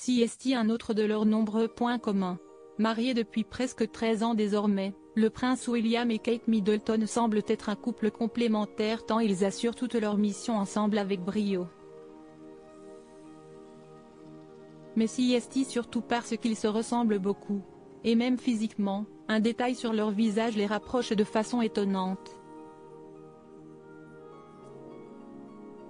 CST. Un autre de leurs nombreux points communs. Mariés depuis presque 13 ans désormais, le prince William et Kate Middleton semblent être un couple complémentaire tant ils assurent toutes leurs missions ensemble avec brio. Mais CST surtout parce qu'ils se ressemblent beaucoup. Et même physiquement, un détail sur leur visage les rapproche de façon étonnante.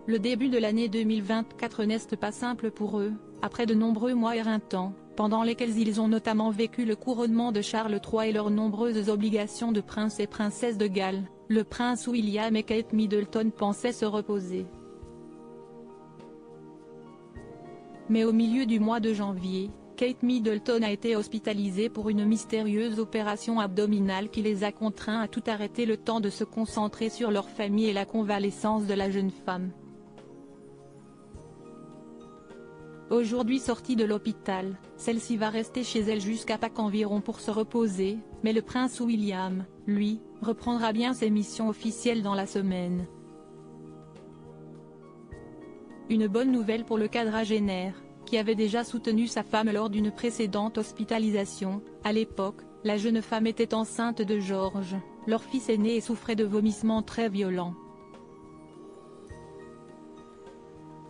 Le début de l'année 2024 n'est pas simple pour eux, après de nombreux mois éreintants, pendant lesquels ils ont notamment vécu le couronnement de Charles III et leurs nombreuses obligations de prince et princesse de Galles. Le prince William et Kate Middleton pensaient se reposer. Mais au milieu du mois de janvier, Kate Middleton a été hospitalisée pour une mystérieuse opération abdominale qui les a contraints à tout arrêter le temps de se concentrer sur leur famille et la convalescence de la jeune femme. Aujourd'hui sortie de l'hôpital, celle-ci va rester chez elle jusqu'à Pâques environ pour se reposer, mais le prince William, lui, reprendra bien ses missions officielles dans la semaine. Une bonne nouvelle pour le quadragénaire, qui avait déjà soutenu sa femme lors d'une précédente hospitalisation. À l'époque, la jeune femme était enceinte de George, leur fils aîné, et souffrait de vomissements très violents.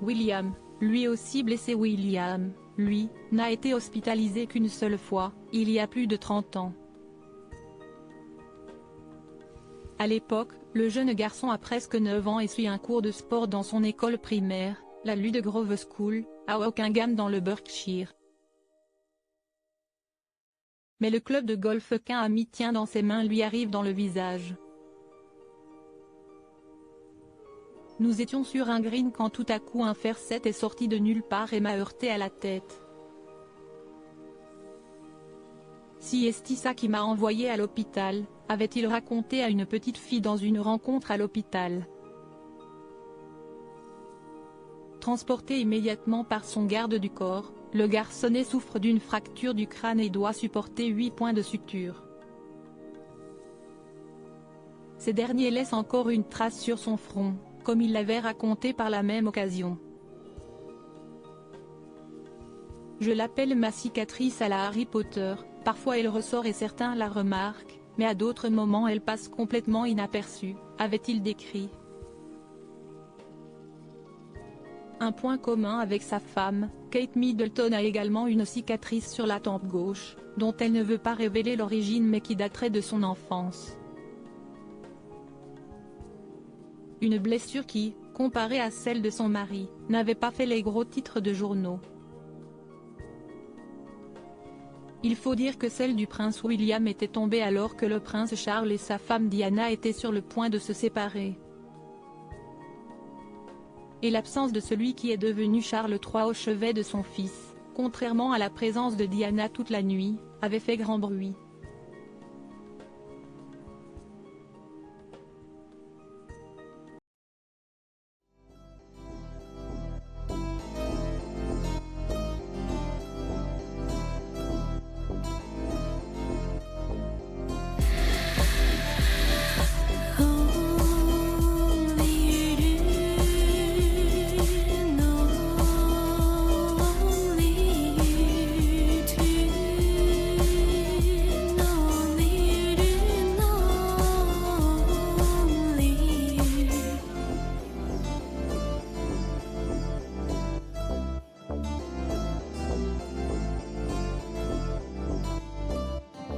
William, lui aussi blessé. William, lui, n'a été hospitalisé qu'une seule fois, il y a plus de 30 ans. À l'époque, le jeune garçon a presque 9 ans et suit un cours de sport dans son école primaire, la Ludgrove School, à Wokingham dans le Berkshire. Mais le club de golf qu'un ami tient dans ses mains lui arrive dans le visage. Nous étions sur un green quand tout à coup un fer 7 est sorti de nulle part et m'a heurté à la tête. C'est ça qui m'a envoyé à l'hôpital, avait-il raconté à une petite fille dans une rencontre à l'hôpital. Transporté immédiatement par son garde du corps, le garçonnet souffre d'une fracture du crâne et doit supporter 8 points de suture. Ces derniers laissent encore une trace sur son front, comme il l'avait raconté par la même occasion. Je l'appelle ma cicatrice à la Harry Potter, parfois elle ressort et certains la remarquent, mais à d'autres moments elle passe complètement inaperçue, avait-il décrit. Un point commun avec sa femme, Kate Middleton a également une cicatrice sur la tempe gauche, dont elle ne veut pas révéler l'origine mais qui daterait de son enfance. Une blessure qui, comparée à celle de son mari, n'avait pas fait les gros titres de journaux. Il faut dire que celle du prince William était tombée alors que le prince Charles et sa femme Diana étaient sur le point de se séparer. Et l'absence de celui qui est devenu Charles III au chevet de son fils, contrairement à la présence de Diana toute la nuit, avait fait grand bruit.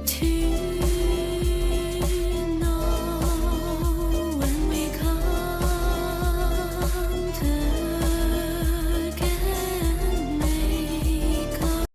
To